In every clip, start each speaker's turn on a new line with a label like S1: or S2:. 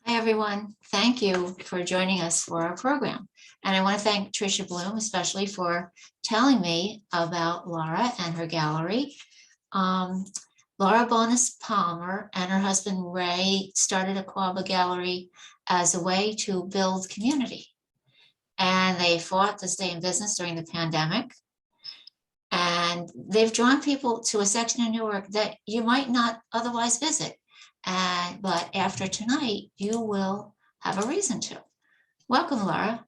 S1: Hi, everyone. Thank you for joining us for our program. And I want to thank Tricia Bloom, especially for telling me about Laura and her gallery. Laura Bonas Palmer and her husband Ray started Akwaaba Gallery as a way to build community. And they fought to stay in business during the pandemic. And they've drawn people to a section of Newark that you might not otherwise visit. But after tonight, you will have a reason to. Welcome, Laura.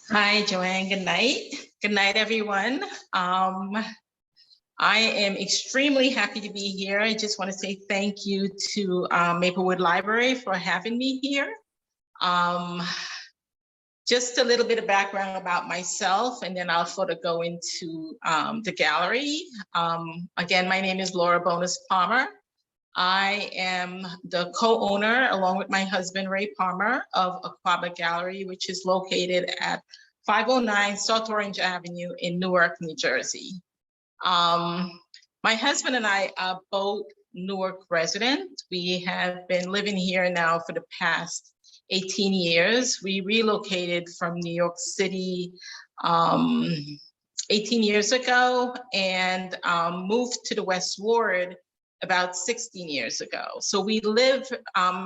S2: Hi, Joanne. Good night. Good night, everyone. I am extremely happy to be here. I just want to say thank you to Maplewood Library for having me here. Just a little bit of background about myself, and then I'll sort of go into the gallery. Again, my name is Laura Bonas Palmer. I am the co-owner, along with my husband, Ray Palmer, of Akwaaba Gallery, which is located at 509 South Orange Avenue in Newark, New Jersey. My husband and I are both Newark residents. We have been living here now for the past 18 years. We relocated from New York City 18 years ago and moved to the West Ward about 16 years ago. So we live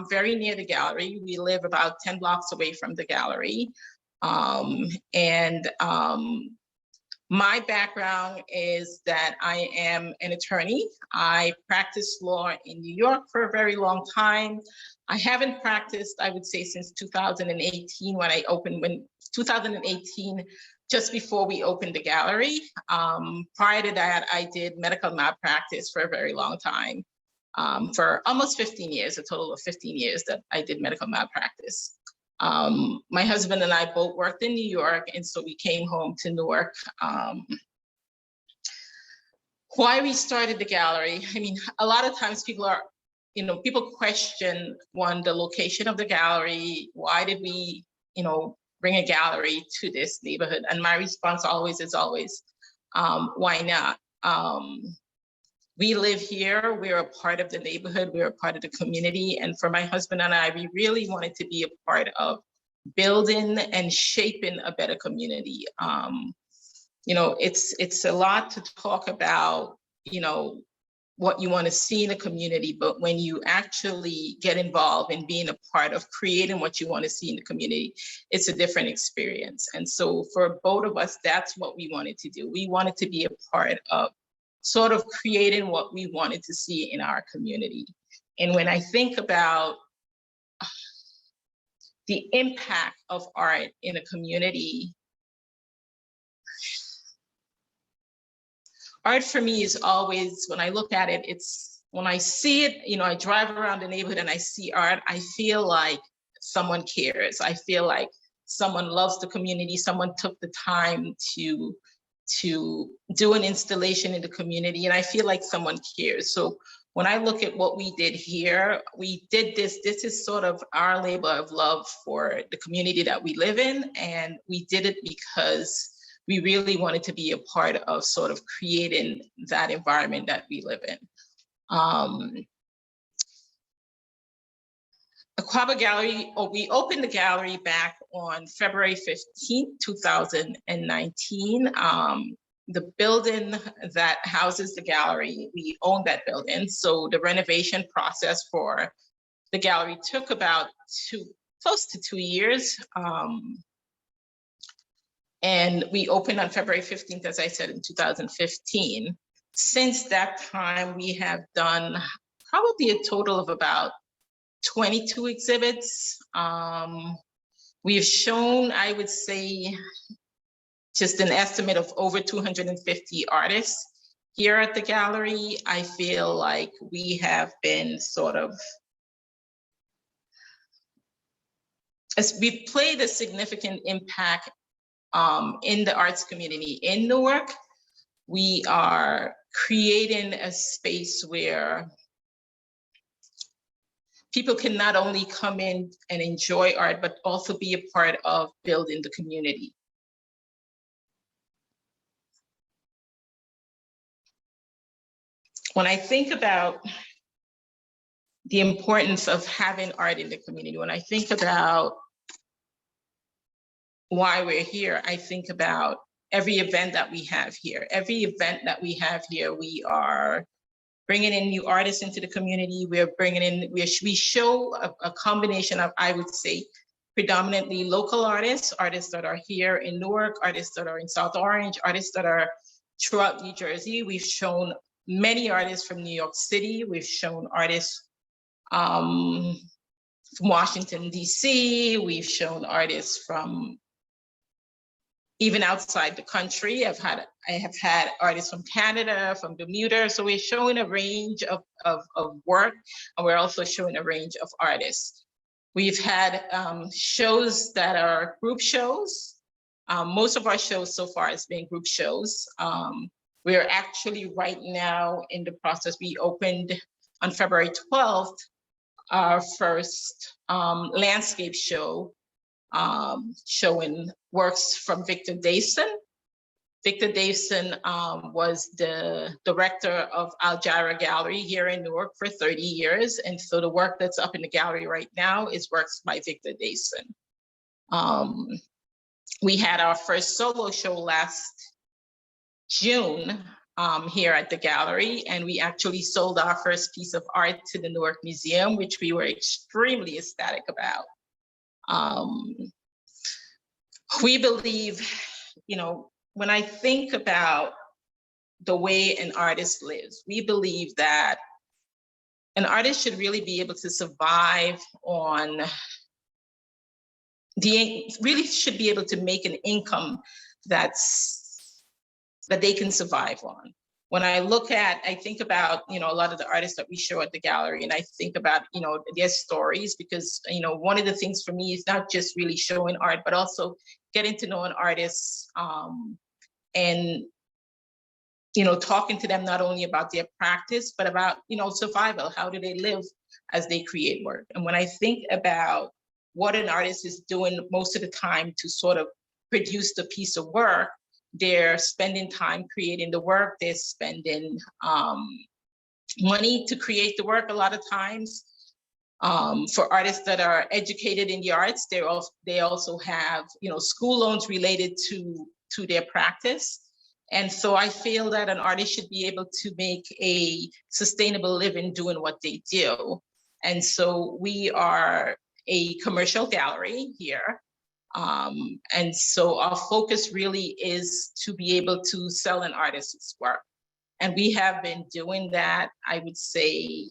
S2: very near the gallery. We live about 10 blocks away from the gallery. My background is that I am an attorney. I practiced law in New York for a very long time. I haven't practiced, I would say, since 2018 when 2018, just before we opened the gallery. Prior to that, I did medical malpractice for a very long time, for almost 15 years, a total of 15 years that I did medical malpractice. My husband and I both worked in New York, and so we came home to Newark. Why we started the gallery, I mean, a lot of times people question, one, the location of the gallery. Why did we, bring a gallery to this neighborhood? And my response always is why not? We live here, we're a part of the neighborhood, we're a part of the community. And for my husband and I, we really wanted to be a part of building and shaping a better community. It's a lot to talk about, what you want to see in a community, but when you actually get involved in being a part of creating what you want to see in the community, it's a different experience. And so for both of us, that's what we wanted to do. We wanted to be a part of sort of creating what we wanted to see in our community. And when I think about the impact of art in a community, art for me is always, when I look at it, when I see it, I drive around the neighborhood and I see art, I feel like someone cares. I feel like someone loves the community. Someone took the time to do an installation in the community, and I feel like someone cares. So when I look at what we did here, we did this is sort of our labor of love for the community that we live in, and we did it because we really wanted to be a part of sort of creating that environment that we live in. Akwaaba Gallery, we opened the gallery back on February 15th, 2019. The building that houses the gallery, we own that building. So the renovation process for the gallery took about close to 2 years. And we opened on February 15th, as I said, in 2015. Since that time, we have done probably a total of about 22 exhibits. We've shown, I would say, just an estimate of over 250 artists here at the gallery. I feel like we have been we've played a significant impact in the arts community in Newark. We are creating a space where people can not only come in and enjoy art, but also be a part of building the community. When I think about the importance of having art in the community. When I think about why we're here, I think about every event that we have here. Every event that we have here, we are bringing in new artists into the community. We're bringing in, we show a combination of, I would say, predominantly local artists, artists that are here in Newark, artists that are in South Orange, artists that are throughout New Jersey. We've shown many artists from New York City. We've shown artists from Washington, DC. We've shown artists from even outside the country. I have had artists from Canada, from Bermuda. So we're showing a range of work, and we're also showing a range of artists. We've had shows that are group shows. Most of our shows so far has been group shows. We are actually right now in the process. We opened on February 12th, our first landscape show, showing works from Victor Dason. Victor Dason was the director of Akwaaba Gallery here in Newark for 30 years. And so the work that's up in the gallery right now is works by Victor Dason. We had our first solo show last June here at the gallery, and we actually sold our first piece of art to the Newark Museum, which we were extremely ecstatic about. We believe, when I think about the way an artist lives, we believe that an artist should really be able to survive on really should be able to make an income that they can survive on. When I think about, a lot of the artists that we show at the gallery, and I think about, their stories, because, one of the things for me is not just really showing art, but also getting to know an artist and, talking to them not only about their practice, but about, survival. How do they live as they create work? And when I think about what an artist is doing most of the time to sort of produce the piece of work, they're spending time creating the work. They're spending money to create the work a lot of times. For artists that are educated in the arts, they also have, school loans related to their practice. And so I feel that an artist should be able to make a sustainable living doing what they do. And so we are a commercial gallery here. And so our focus really is to be able to sell an artist's work. And we have been doing that, I would say,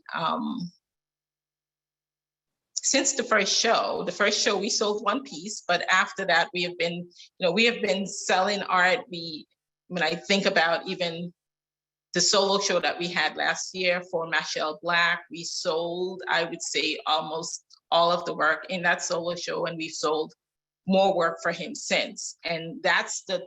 S2: since the first show. The first show we sold one piece, but after that we have been selling art. When I think about even the solo show that we had last year for Michelle Black, we sold, I would say, almost all of the work in that solo show, and we've sold more work for him since. And that's the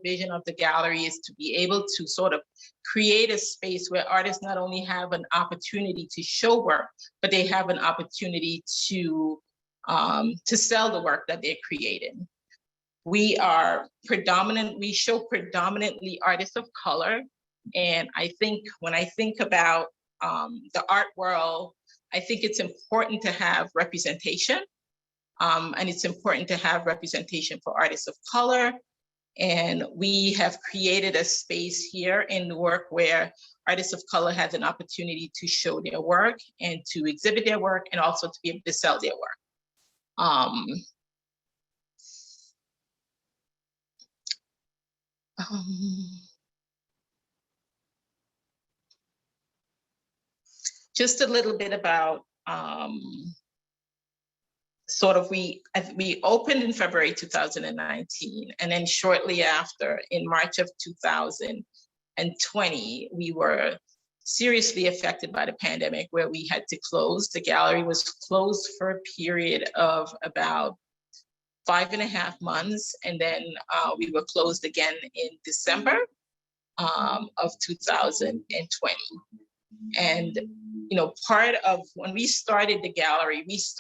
S2: vision of the gallery, is to be able to sort of create a space where artists not only have an opportunity to show work, but they have an opportunity to sell the work that they're creating. We show predominantly artists of color. And I think when I think about the art world, I think it's important to have representation. And it's important to have representation for artists of color. And we have created a space here in Newark where artists of color have an opportunity to show their work and to exhibit their work, and also to be able to sell their work. Just a little bit about we opened in February 2019, and then shortly after, in March of 2020, we were seriously affected by the pandemic, where we had to close. The gallery was closed for a period of about 5.5 months, and then we were closed again in December of 2020. And part of when we started the gallery, this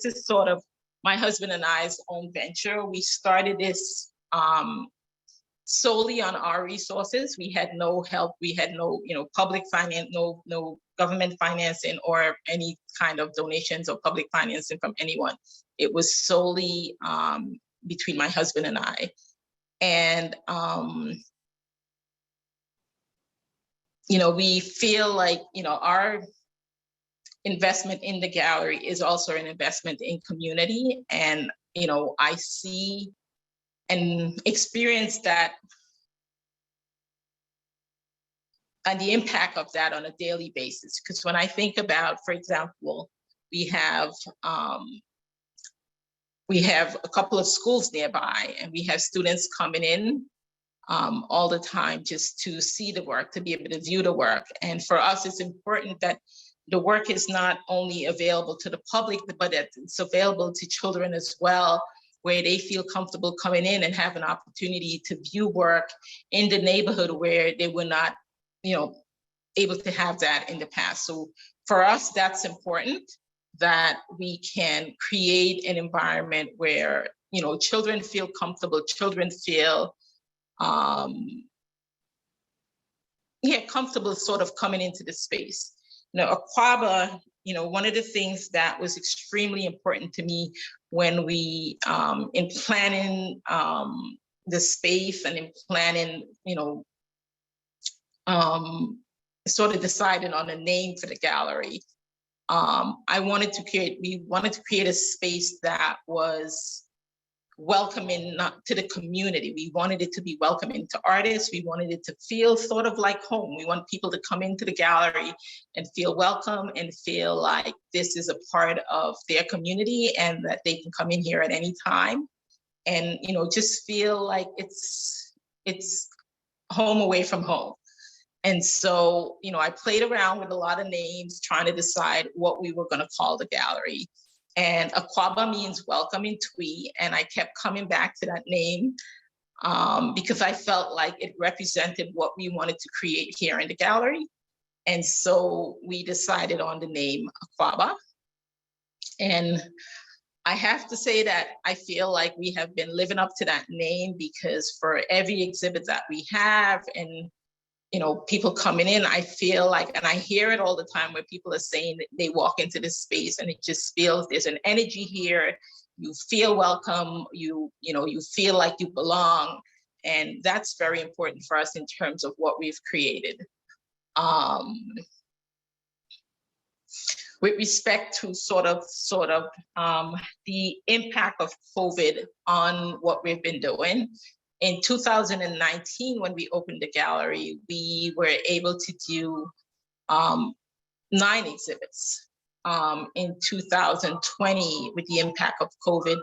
S2: is sort of my husband and I's own venture. We started this solely on our resources. We had no help. We had no, public finance, no government financing or any kind of donations or public financing from anyone. It was solely between my husband and I. And, we feel like, our investment in the gallery is also an investment in community. And, I see and experience that and the impact of that on a daily basis. Because when I think about, for example, we have a couple of schools nearby, and we have students coming in all the time just to see the work, to be able to view the work. And for us, it's important that the work is not only available to the public, but that it's available to children as well, where they feel comfortable coming in and have an opportunity to view work in the neighborhood where they were not, able to have that in the past. So for us, that's important, that we can create an environment where, children feel comfortable, children feel comfortable sort of coming into the space. Akwaaba, one of the things that was extremely important to me when we, in planning the space and in planning, sort of deciding on a name for the gallery, we wanted to create a space that was welcoming to the community. We wanted it to be welcoming to artists. We wanted it to feel sort of like home. We want people to come into the gallery and feel welcome and feel like this is a part of their community and that they can come in here at any time and, just feel like it's home away from home. And so, I played around with a lot of names, trying to decide what we were going to call the gallery. And Akwaaba means welcome in Twi, and I kept coming back to that name because I felt like it represented what we wanted to create here in the gallery. And so we decided on the name Akwaaba. And I have to say that I feel like we have been living up to that name, because for every exhibit that we have and people coming in, I feel like, and I hear it all the time where people are saying that they walk into this space and it just feels there's an energy here. You feel welcome. You feel like you belong. And that's very important for us in terms of what we've created. With respect to sort of the impact of COVID on what we've been doing. In 2019, when we opened the gallery, we were able to do 9 exhibits. In 2020, with the impact of COVID,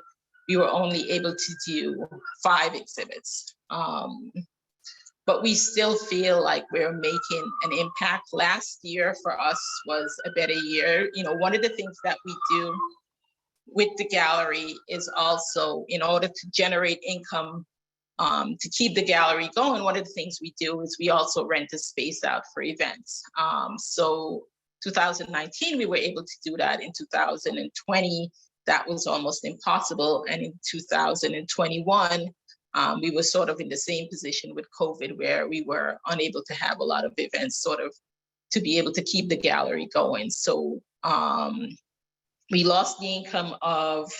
S2: we were only able to do 5 exhibits. But we still feel like we're making an impact. Last year for us was a better year. One of the things that we do with the gallery is also, in order to generate income, to keep the gallery going, one of the things we do is we also rent a space out for events. So 2019, we were able to do that. In 2020, that was almost impossible. And in 2021, we were sort of in the same position with COVID, where we were unable to have a lot of events sort of to be able to keep the gallery going. So we lost the income of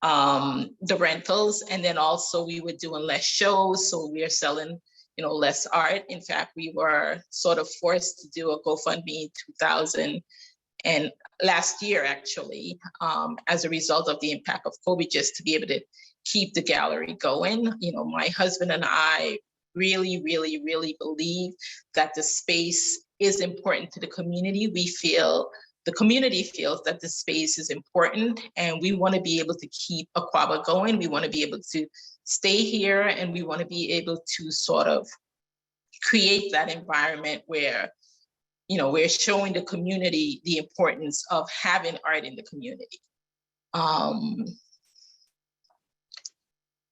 S2: the rentals, and then also we were doing less shows, so we are selling less art. In fact, we were sort of forced to do a GoFundMe in 2000 and last year actually, as a result of the impact of COVID, just to be able to keep the gallery going. My husband and I really believe that the space is important to the community. We feel the community feels that the space is important, and we want to be able to keep Akwaaba going. We want to be able to stay here, and we want to be able to sort of create that environment where, we're showing the community the importance of having art in the community.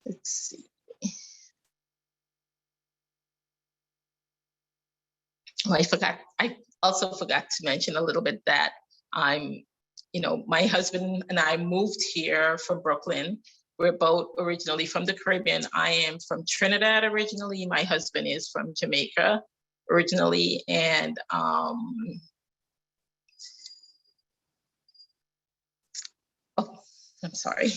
S2: Let's see. Oh, I also forgot to mention a little bit that my husband and I moved here from Brooklyn We're both originally from the Caribbean. I am from Trinidad originally. My husband is from Jamaica originally. And oh, I'm sorry.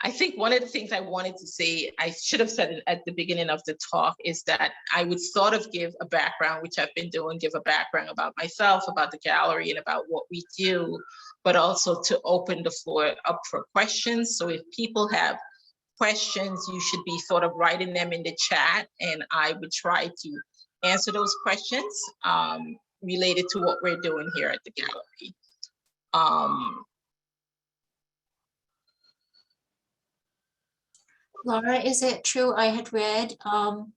S2: I think one of the things I wanted to say, I should have said it at the beginning of the talk, is that I would sort of give a background, which I've been doing, give a background about myself, about the gallery, and about what we do, but also to open the floor up for questions. So if people have questions, you should be sort of writing them in the chat, and I would try to answer those questions related to what we're doing here at the gallery.
S1: Laura, is it true I had read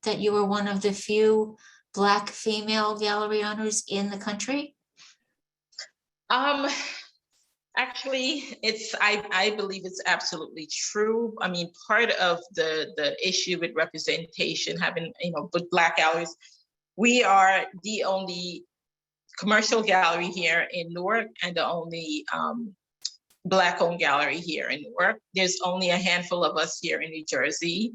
S1: that you were one of the few Black female gallery owners in the country?
S2: Actually, I believe it's absolutely true. I mean, part of the issue with representation, having, with Black galleries, we are the only commercial gallery here in Newark and the only Black-owned gallery here in Newark. There's only a handful of us here in New Jersey.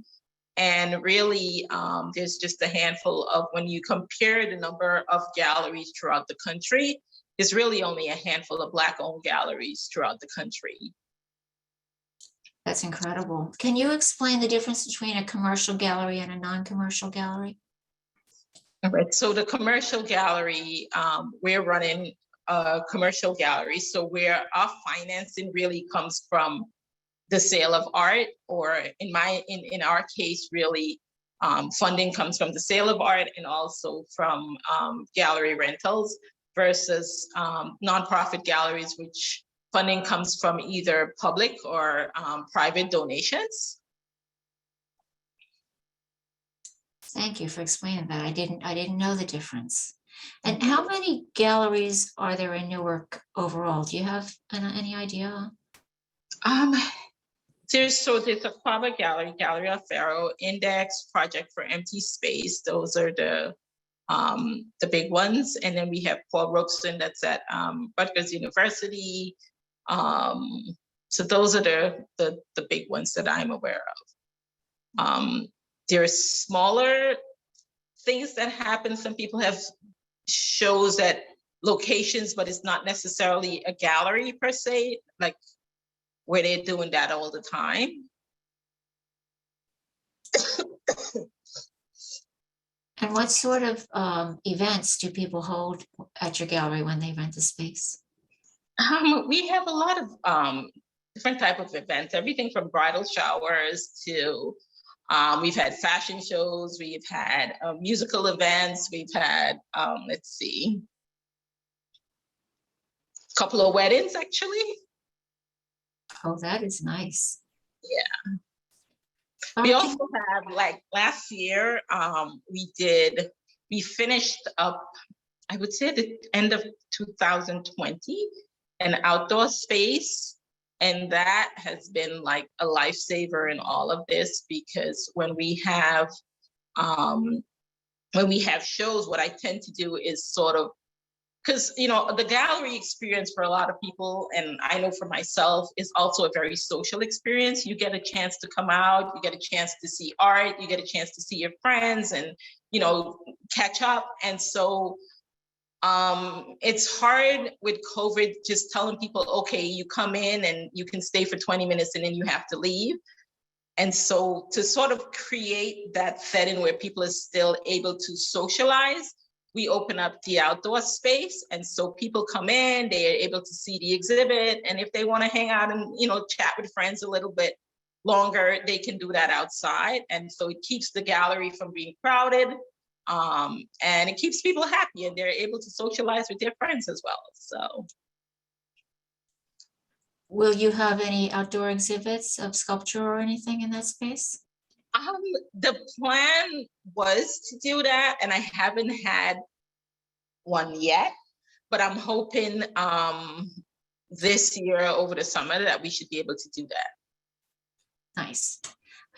S2: And really, there's just a handful of, when you compare the number of galleries throughout the country, there's really only a handful of Black-owned galleries throughout the country.
S1: That's incredible. Can you explain the difference between a commercial gallery and a non-commercial gallery?
S2: All right, so the commercial gallery, we're running a commercial gallery. So where our financing really comes from the sale of art, or in our case, really, funding comes from the sale of art and also from gallery rentals, versus nonprofit galleries, which funding comes from either public or private donations.
S1: Thank you for explaining that. I didn't know the difference. And how many galleries are there in Newark overall? Do you have any idea?
S2: There's Akwaaba Gallery, Gallery of Pharaoh, Index, Project for Empty Space. Those are the big ones. And then we have Paul Robeson, that's at Rutgers University. So those are the big ones that I'm aware of. There's smaller things that happen. Some people have shows at locations, but it's not necessarily a gallery per se, like where they're doing that all the time.
S1: And what sort of events do people hold at your gallery when they rent the space?
S2: We have a lot of different type of events, everything from bridal showers to we've had fashion shows, we've had musical events, we've had, let's see, a couple of weddings actually.
S1: Oh, that is nice.
S2: Yeah. We also have, like last year, we finished up, I would say at the end of 2020, an outdoor space. And that has been like a lifesaver in all of this, because when we have shows, what I tend to do is sort of, because the gallery experience for a lot of people, and I know for myself, is also a very social experience. You get a chance to come out, you get a chance to see art, you get a chance to see your friends and catch up. And so it's hard with COVID just telling people, okay, you come in and you can stay for 20 minutes and then you have to leave. And so to sort of create that setting where people are still able to socialize, we open up the outdoor space. And so people come in, they're able to see the exhibit. And if they want to hang out and, chat with friends a little bit longer, they can do that outside. And so it keeps the gallery from being crowded. And it keeps people happy, and they're able to socialize with their friends as well. So,
S1: will you have any outdoor exhibits of sculpture or anything in that space?
S2: The plan was to do that, and I haven't had one yet, but I'm hoping this year over the summer that we should be able to do that.
S1: Nice.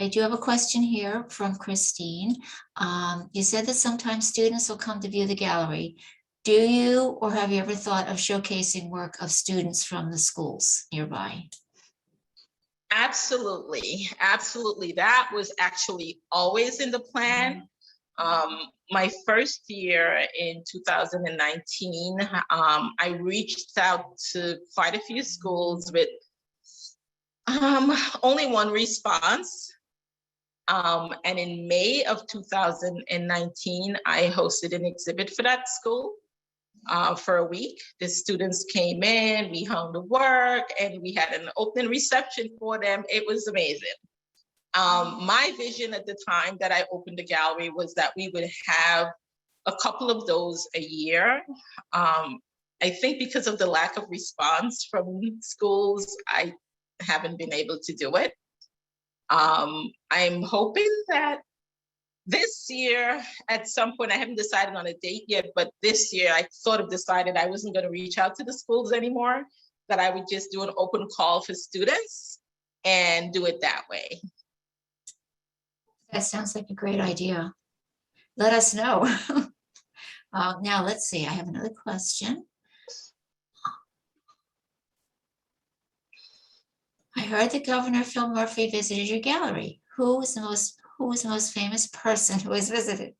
S1: I do have a question here from Christine. You said that sometimes students will come to view the gallery. Do you, or have you ever thought of showcasing work of students from the schools nearby?
S2: Absolutely, absolutely. That was actually always in the plan. My first year in 2019, I reached out to quite a few schools with only one response. And in May of 2019, I hosted an exhibit for that school for a week. The students came in, we hung the work, and we had an open reception for them. It was amazing. My vision at the time that I opened the gallery was that we would have a couple of those a year. I think because of the lack of response from schools, I haven't been able to do it. I'm hoping that this year, at some point, I haven't decided on a date yet, but this year I sort of decided I wasn't going to reach out to the schools anymore, that I would just do an open call for students and do it that way.
S1: That sounds like a great idea. Let us know. Now, let's see, I have another question. I heard that Governor Phil Murphy visited your gallery. Who was the most famous person who has visited?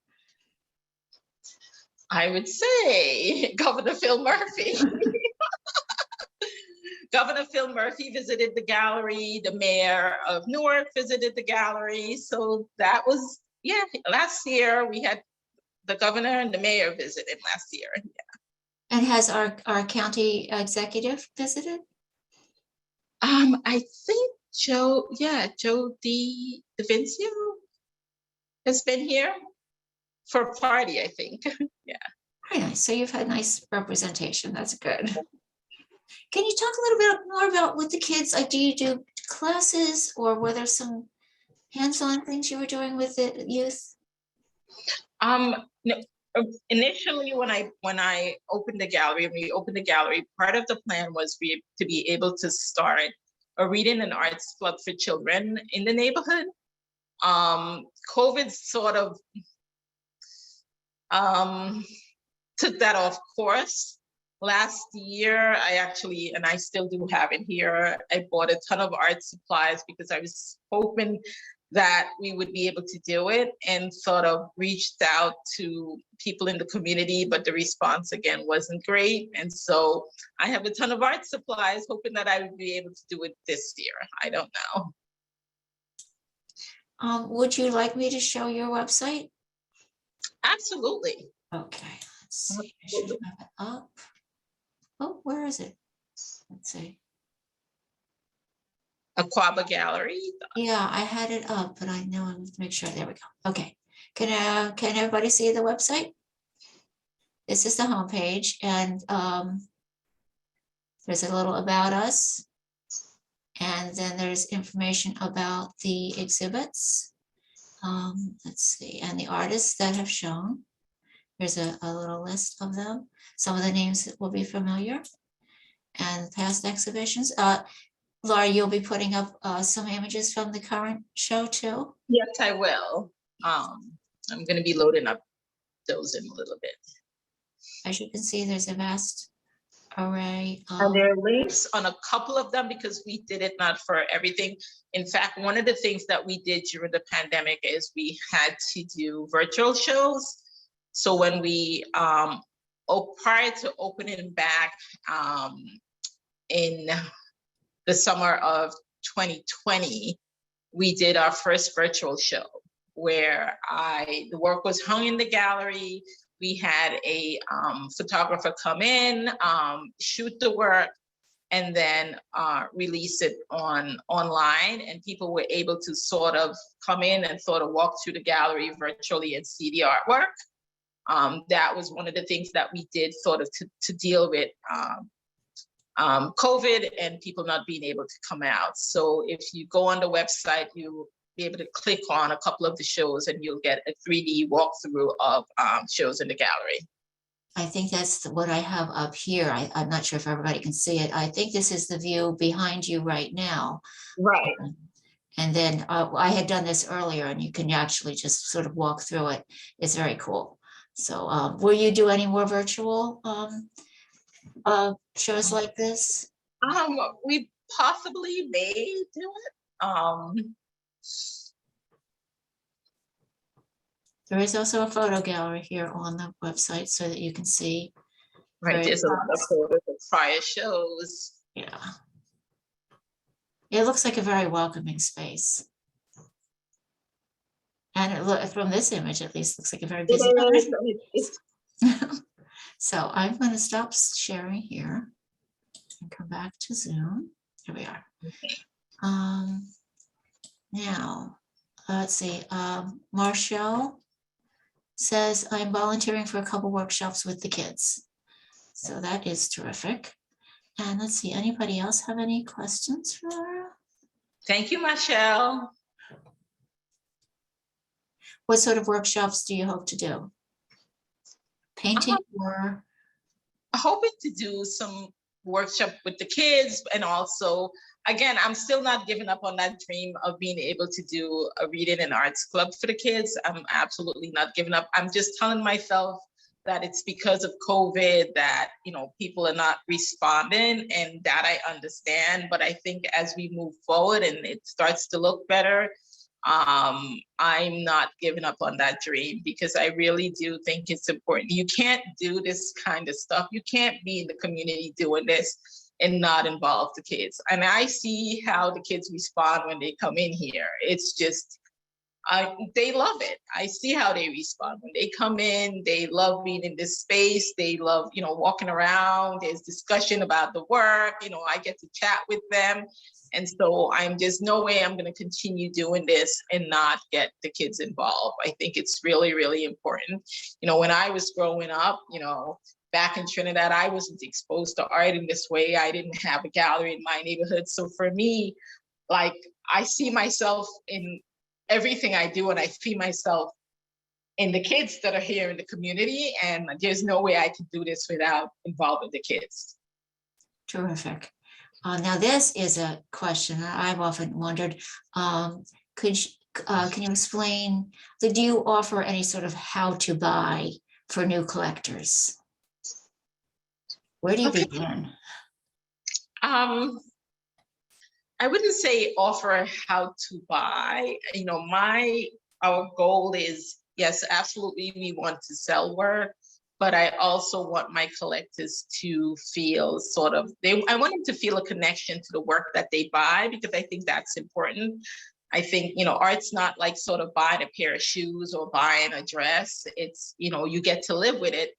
S2: I would say Governor Phil Murphy. Governor Phil Murphy visited the gallery. The mayor of Newark visited the gallery. So that was, yeah, last year we had the governor and the mayor visited last year. Yeah.
S1: And has our county executive visited?
S2: I think Joe DiVincio has been here for a party, I think. Yeah.
S1: Very nice. So you've had nice representation. That's good. Can you talk a little bit more about what the kids, like, do you do classes, or were there some hands-on things you were doing with the youth?
S2: No, initially when I opened the gallery, part of the plan was to be able to start a reading and arts club for children in the neighborhood. COVID sort of took that off course. Last year, I still do have it here, I bought a ton of art supplies because I was hoping that we would be able to do it, and sort of reached out to people in the community, but the response again wasn't great. And so I have a ton of art supplies, hoping that I would be able to do it this year. I don't know.
S1: Would you like me to show your website?
S2: Absolutely.
S1: Okay, let's see. I should have it up. Oh, where is it? Let's see.
S2: Akwaaba Gallery.
S1: Yeah, I had it up, but I know I have to make sure. There we go. Okay. Can everybody see the website? This is the homepage, and there's a little about us, and then there's information about the exhibits. Let's see, and the artists that have shown. There's a little list of them. Some of the names will be familiar, and past exhibitions. Laura, you'll be putting up some images from the current show too?
S2: Yes, I will. I'm going to be loading up those in a little bit.
S1: As you can see, there's a vast array.
S2: And there are links on a couple of them because we did it not for everything. In fact, one of the things that we did during the pandemic is we had to do virtual shows. So when we, prior to opening back in the summer of 2020, we did our first virtual show where the work was hung in the gallery. We had a photographer come in, shoot the work, and then release it online. And people were able to sort of come in and sort of walk through the gallery virtually and see the artwork. That was one of the things that we did sort of to deal with COVID and people not being able to come out. So if you go on the website, you'll be able to click on a couple of the shows and you'll get a 3D walkthrough of shows in the gallery.
S1: I think that's what I have up here. I'm not sure if everybody can see it. I think this is the view behind you right now.
S2: Right.
S1: And then I had done this earlier, and you can actually just sort of walk through it. It's very cool. So will you do any more virtual shows like this?
S2: We possibly may do it.
S1: There is also a photo gallery here on the website so that you can see.
S2: Right,
S1: various
S2: there's a lot of
S1: photos.
S2: photos of prior shows.
S1: Yeah. It looks like a very welcoming space. And it look from this image, at least, looks like a very busy. So I'm going to stop sharing here and come back to Zoom. Here we are. Now, let's see. Marshall says, I'm volunteering for a couple workshops with the kids. So that is terrific. And let's see, anybody else have any questions for Laura?
S2: Thank you, Michelle.
S1: What sort of workshops do you hope to do? Painting or?
S2: Hoping to do some workshop with the kids, and also, again, I'm still not giving up on that dream of being able to do a reading and arts club for the kids. I'm absolutely not giving up. I'm just telling myself that it's because of COVID that, you know, people are not responding, and that I understand. But I think as we move forward and it starts to look better, I'm not giving up on that dream, because I really do think it's important. You can't do this kind of stuff. You can't be in the community doing this and not involve the kids. And I see how the kids respond when they come in here. It's just, they love it. I see how they respond when they come in. They love being in this space. They love, you know, walking around. There's discussion about the work. You know, I get to chat with them. And so I'm just no way I'm going to continue doing this and not get the kids involved. I think it's really, really important. You know, when I was growing up, you know, back in Trinidad, I wasn't exposed to art in this way. I didn't have a gallery in my neighborhood. So for me, like, I see myself in everything I do, and I see myself in the kids that are here in the community. And there's no way I could do this without involving the kids.
S1: Terrific. Now, this is a question that I've often wondered. Can you explain, do you offer any sort of how to buy for new collectors? Where do you begin? I
S2: wouldn't say offer how to buy. You know, our goal is, yes, absolutely, we want to sell work, but I also want my collectors to feel I want them to feel a connection to the work that they buy, because I think that's important. I think, you know, art's not like sort of buying a pair of shoes or buying a dress. It's, you know, you get to live with it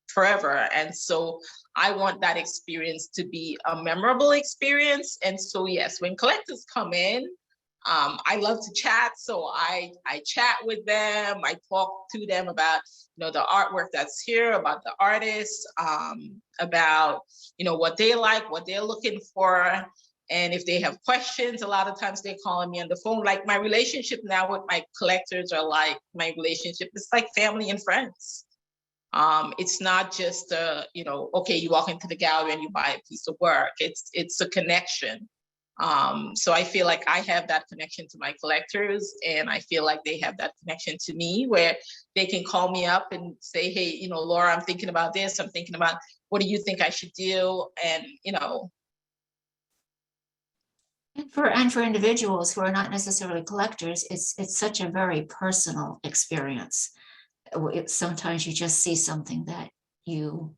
S2: forever. And so I want that experience to be a memorable experience. And so, yes, when collectors come in, I love to chat. So I chat with them. I talk to them about, you know, the artwork that's here, about the artists, about, you know, what they like, what they're looking for. And if they have questions, a lot of times they're calling me on the phone. Like, my relationship now with my collectors are like my relationship. It's like family and friends. It's not just you know, okay, you walk into the gallery and you buy a piece of work. It's a connection. So I feel like I have that connection to my collectors, and I feel like they have that connection to me, where they can call me up and say, hey, you know, Laura, I'm thinking about this. I'm thinking about, what do you think I should do? And, you know.
S1: And for individuals who are not necessarily collectors, it's such a very personal experience. Sometimes you just see something that you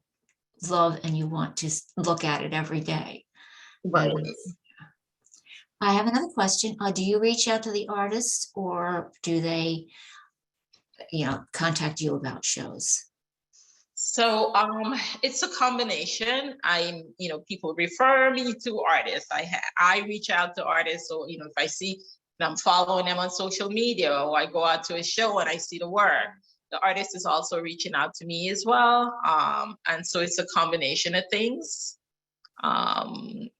S1: love and you want to look at it every day.
S2: Right.
S1: I have another question. Do you reach out to the artists, or do they, you know, contact you about shows?
S2: So it's a combination. You know, people refer me to artists. I reach out to artists. So, you know, if I see, and I'm following them on social media, or I go out to a show and I see the work, the artist is also reaching out to me as well. And so it's a combination of things. Are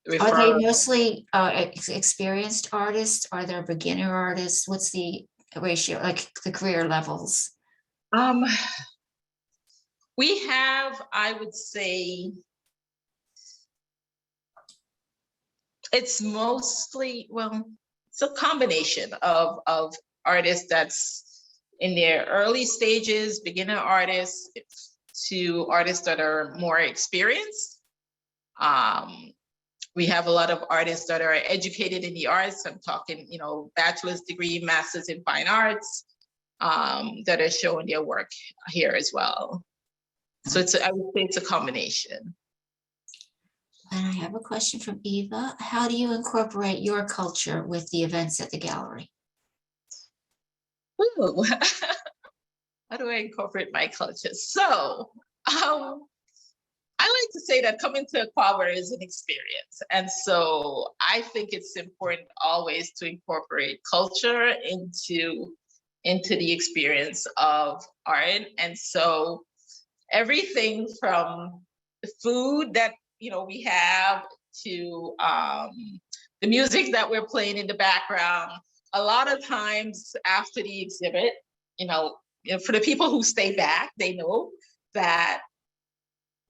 S1: they mostly experienced artists? Are there beginner artists? What's the ratio, like the career levels?
S2: We have, I would say, it's mostly, well, it's a combination of artists that's in their early stages, beginner artists, to artists that are more experienced. We have a lot of artists that are educated in the arts. I'm talking, bachelor's degree, master's in fine arts, that are showing their work here as well. So I would say it's a combination.
S1: And I have a question from Eva. How do you incorporate your culture with the events at the gallery?
S2: Ooh. How do I incorporate my culture? So I like to say that coming to Akwaaba is an experience. And so I think it's important always to incorporate culture into the experience of art. And so everything from the food that we have to the music that we're playing in the background. A lot of times after the exhibit, for the people who stay back, they know that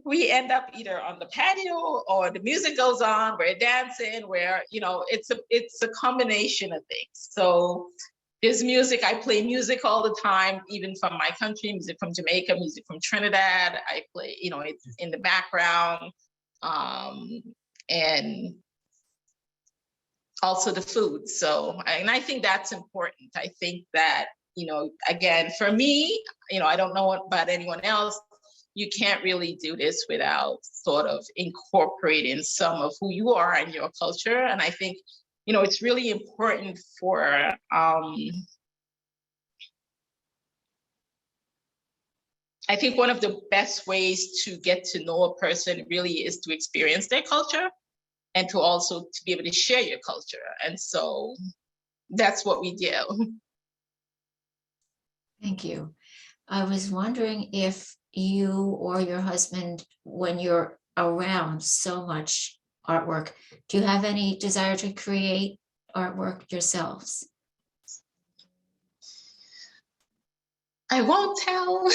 S2: we end up either on the patio or the music goes on, we're dancing, it's a combination of things. So there's music, I play music all the time, even from my country, music from Jamaica, music from Trinidad. I play, it's in the background. And also the food. So, and I think that's important. I think that, again, for me, I don't know about anyone else, you can't really do this without sort of incorporating some of who you are and your culture. And I think, it's really important for, I think one of the best ways to get to know a person really is to experience their culture and to also to be able to share your culture. And so that's what we do.
S1: Thank you. I was wondering if you or your husband, when you're around so much artwork, do you have any desire to create artwork yourselves?
S2: I won't tell.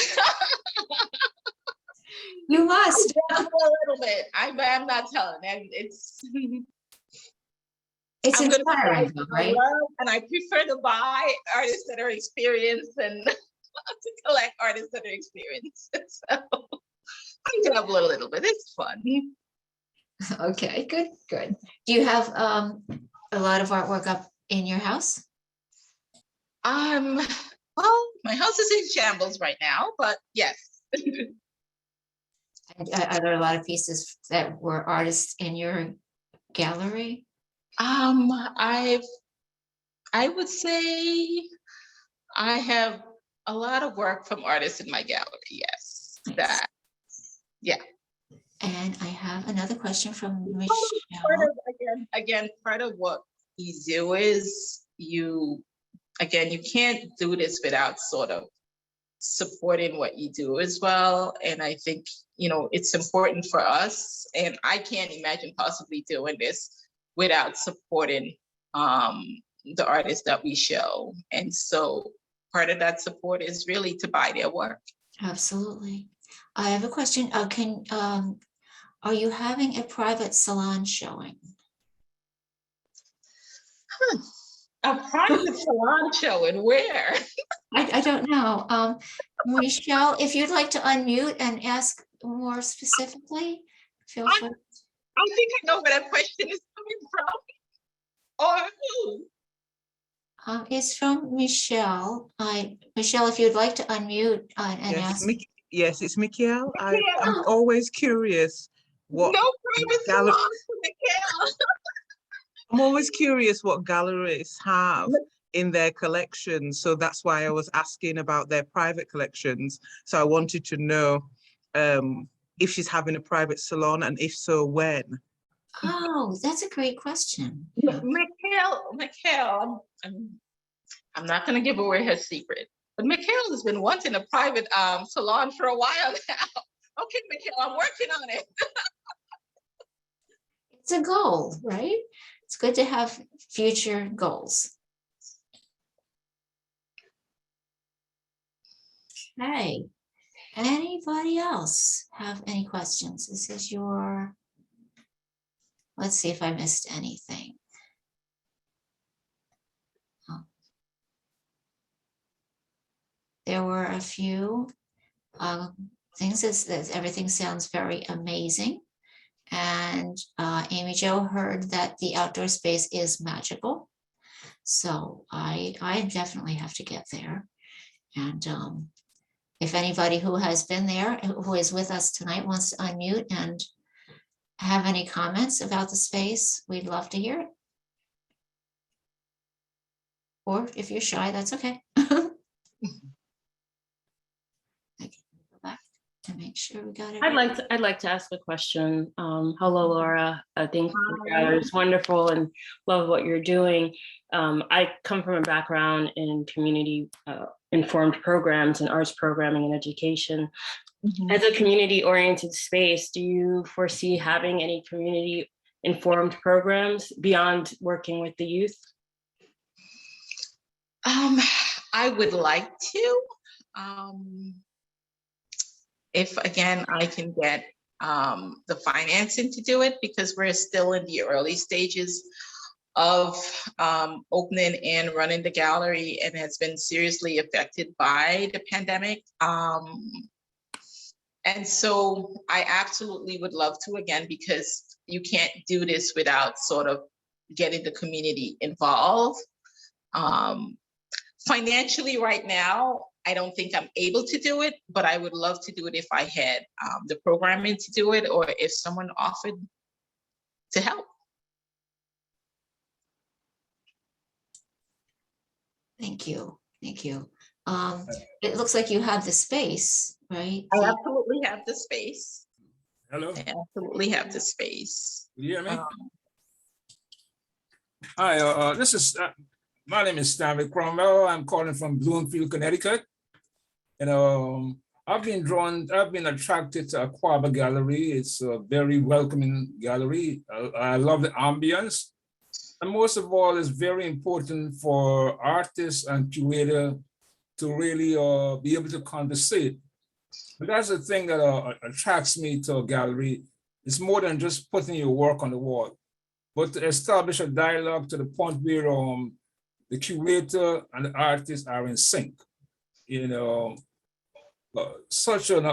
S1: You must.
S2: A little bit. I'm not telling.
S1: It's
S2: I'm
S1: inspiring, right?
S2: And I prefer to buy artists that are experienced and to collect artists that are experienced. So I dabble a little bit. It's fun.
S1: Okay, good. Do you have a lot of artwork up in your house?
S2: Well, my house is in shambles right now, but yes.
S1: Are there a lot of pieces that were artists in your gallery?
S2: I would say I have a lot of work from artists in my gallery. Yes,
S1: Nice.
S2: Yeah.
S1: And I have another question from Michelle.
S2: Part of what you do is you can't do this without sort of supporting what you do as well. And I think, it's important for us, and I can't imagine possibly doing this without supporting the artists that we show. And so part of that support is really to buy their work.
S1: Absolutely. I have a question. Are you having a private salon showing?
S2: A private salon showing where?
S1: I don't know. Michelle, if you'd like to unmute and ask more specifically, feel free.
S2: I think I know where that question is coming from. Or who?
S1: It's from Michelle. Michelle, if you'd like to unmute and ask.
S3: Yes, it's Mikhail. I'm always curious what
S2: salon for Mikhail.
S3: I'm always curious what galleries have in their collections. So that's why I was asking about their private collections. So I wanted to know if she's having a private salon, and if so, when.
S1: Oh, that's a great question.
S2: Mikhail, I'm not going to give away her secret, but Mikhail has been wanting a private salon for a while now. Okay, Mikhail, I'm working on it.
S1: It's a goal, right? It's good to have future goals. Hey, anybody else have any questions? This is your, let's see if I missed anything. Oh. There were a few things that everything sounds very amazing. And Amy Jo heard that the outdoor space is magical. So I definitely have to get there. And if anybody who has been there, who is with us tonight, wants to unmute and have any comments about the space, we'd love to hear it. Or if you're shy, that's okay. I can go back to make sure we got it.
S4: I'd like to ask a question. Hello, Laura. I think your gallery is wonderful and love what you're doing. I come from a background in community informed programs and arts programming and education. As a community oriented space, do you foresee having any community informed programs beyond working with the youth?
S2: I would like to. If again, I can get the financing to do it, because we're still in the early stages of opening and running the gallery, and has been seriously affected by the pandemic. And so I absolutely would love to, again, because you can't do this without sort of getting the community involved. Financially right now, I don't think I'm able to do it, but I would love to do it if I had the programming to do it, or if someone offered to help.
S1: Thank you. Thank you. It looks like you have the space, right?
S2: I absolutely have the space.
S5: Hello,
S2: I absolutely have the space.
S5: you hear me? Hi, this is my name is Stanley Cromwell. I'm calling from Bloomfield, Connecticut. And I've been attracted to Akwaaba Gallery. It's a very welcoming gallery. I love the ambience. And most of all, it's very important for artists and curators to really be able to conversate. But that's the thing that attracts me to a gallery. It's more than just putting your work on the wall, but to establish a dialogue to the point where the curator and the artist are in sync. You know, such an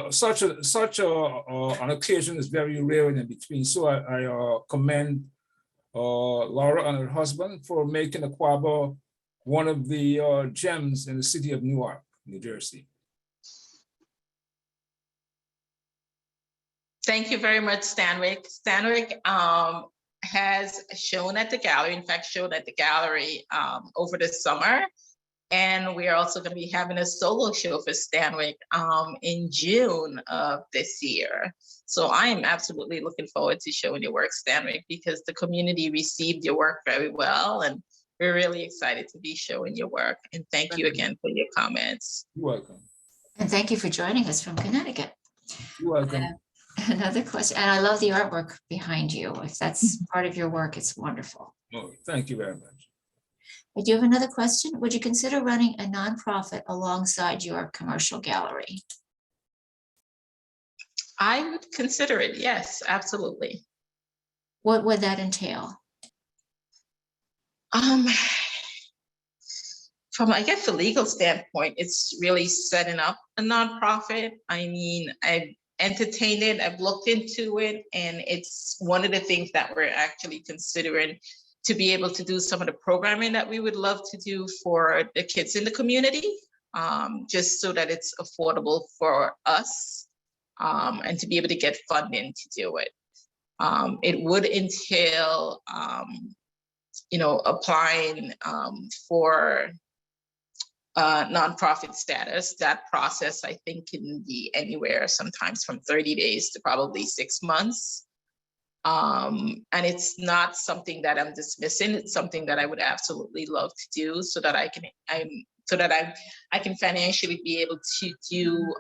S5: occasion is very rare in between. So I commend Laura and her husband for making Akwaaba one of the gems in the city of Newark, New Jersey.
S2: Thank you very much, Stanwick. Stanwick has shown at the gallery, in fact, showed at the gallery over the summer. And we are also going to be having a solo show for Stanwick in June of this year. So I am absolutely looking forward to showing your work, Stanwick, because the community received your work very well. And we're really excited to be showing your work. And thank you again for your comments.
S5: You're welcome.
S1: And thank you for joining us from Connecticut.
S5: You're welcome.
S1: Another question, and I love the artwork behind you. If that's part of your work, it's wonderful.
S5: Oh, thank you very much.
S1: Do you have another question? Would you consider running a nonprofit alongside your commercial gallery?
S2: I would consider it, yes, absolutely.
S1: What would that entail?
S2: From, I guess, the legal standpoint, it's really setting up a nonprofit. I mean, I've entertained it, I've looked into it, and it's one of the things that we're actually considering, to be able to do some of the programming that we would love to do for the kids in the community, just so that it's affordable for us, and to be able to get funding to do it. It would entail, applying for nonprofit status. That process, I think, can be anywhere sometimes from 30 days to probably 6 months. And it's not something that I'm dismissing. It's something that I would absolutely love to do, so that I can financially be able to do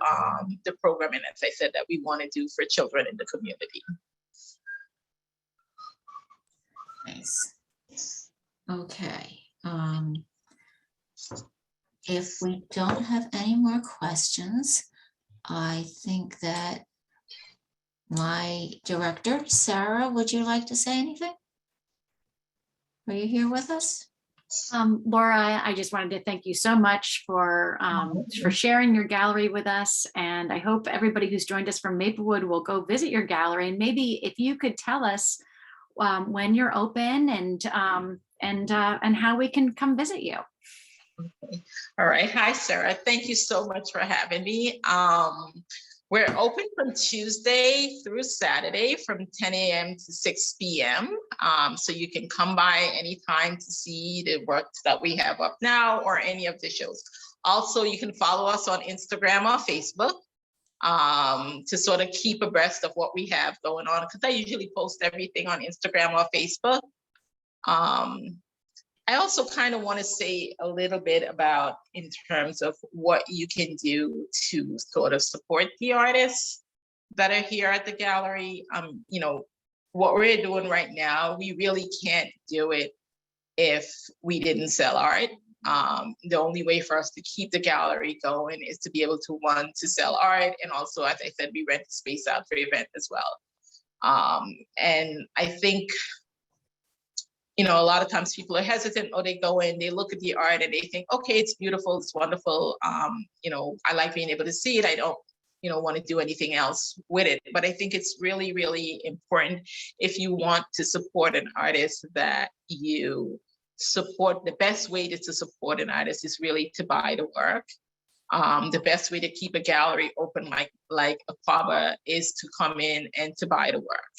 S2: the programming, as I said, that we want to do for children in the community.
S1: Nice. Okay. If we don't have any more questions, I think that my director, Sarah, would you like to say anything? Are you here with us?
S6: Laura, I just wanted to thank you so much for sharing your gallery with us. And I hope everybody who's joined us from Maplewood will go visit your gallery. And maybe if you could tell us when you're open and how we can come visit you.
S2: Okay. All right. Hi, Sarah. Thank you so much for having me. We're open from Tuesday through Saturday from 10 a.m. to 6 p.m. So you can come by anytime to see the works that we have up now or any of the shows. Also, you can follow us on Instagram or Facebook to sort of keep abreast of what we have going on, because I usually post everything on Instagram or Facebook. I also kind of want to say a little bit about in terms of what you can do to sort of support the artists that are here at the gallery. You know, what we're doing right now, we really can't do it if we didn't sell art. The only way for us to keep the gallery going is to be able to, one, to sell art, and also, as I said, we rent the space out for event as well. And I think, you know, a lot of times people are hesitant, or they go in, they look at the art and they think, okay, it's beautiful, it's wonderful. You know, I like being able to see it. I don't, you know, want to do anything else with it. But I think it's really, really important, if you want to support an artist, that you support. The best way to support an artist is really to buy the work. The best way to keep a gallery open like Akwaaba is to come in and to buy the work.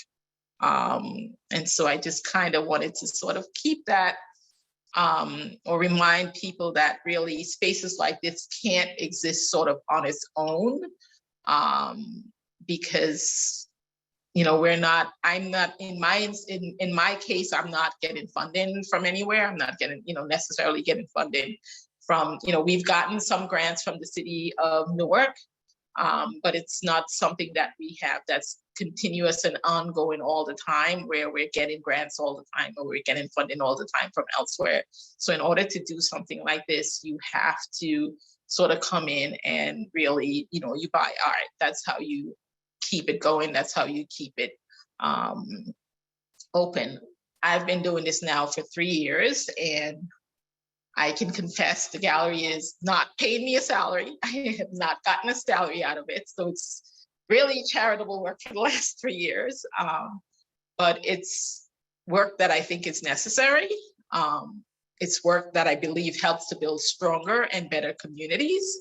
S2: And so I just kind of wanted to sort of keep that, or remind people that really spaces like this can't exist sort of on its own, because, you know, I'm not in my case, I'm not getting funding from anywhere. I'm not getting, you know, necessarily getting funding from, you know, we've gotten some grants from the city of Newark, but it's not something that we have that's continuous and ongoing all the time, where we're getting grants all the time, or we're getting funding all the time from elsewhere. So in order to do something like this, you have to sort of come in and really, you know, you buy art. That's how you keep it going. That's how you keep it open. I've been doing this now for 3 years, and I can confess the gallery is not paying me a salary. I have not gotten a salary out of it. So it's really charitable work for the last 3 years. But it's work that I think is necessary. It's work that I believe helps to build stronger and better communities.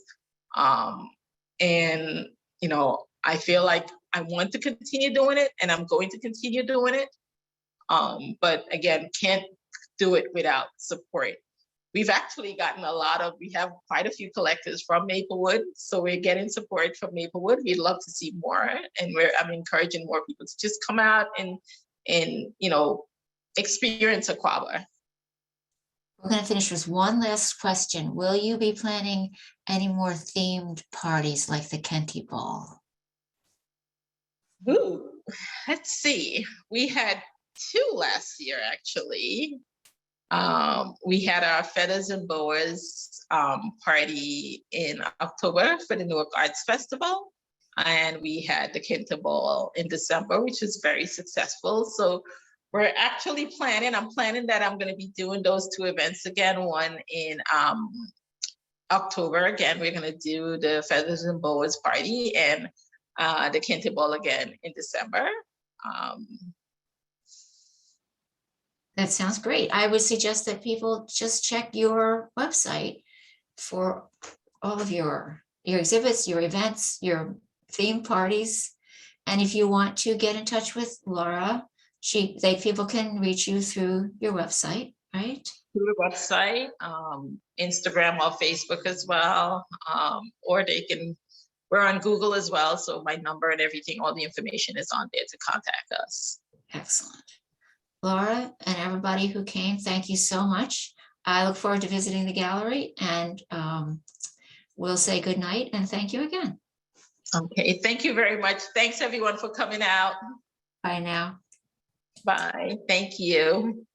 S2: And, you know, I feel like I want to continue doing it, and I'm going to continue doing it. But again, can't do it without support. We've actually gotten we have quite a few collectors from Maplewood. So we're getting support from Maplewood. We'd love to see more. And I'm encouraging more people to just come out and you know, experience Akwaaba.
S1: We're going to finish with one last question. Will you be planning any more themed parties like the Kenty Ball?
S2: Ooh, let's see. We had 2 last year, actually. We had our Feathers and Boas party in October for the Newark Arts Festival. And we had the Kenty Ball in December, which was very successful. So we're actually I'm planning that I'm going to be doing those 2 events again. One in October. Again, we're going to do the Feathers and Boas party, and the Kenty Ball again in December.
S1: That sounds great. I would suggest that people just check your website for all of your exhibits, your events, your theme parties. And if you want to get in touch with Laura, people can reach you through your website, right?
S2: Through the website, Instagram or Facebook as well. Or we're on Google as well. So my number and everything, all the information is on there to contact us.
S1: Excellent. Laura and everybody who came, thank you so much. I look forward to visiting the gallery, and we'll say good night and thank you again.
S2: Okay, thank you very much. Thanks everyone for coming out.
S1: Bye now.
S2: Bye, thank you.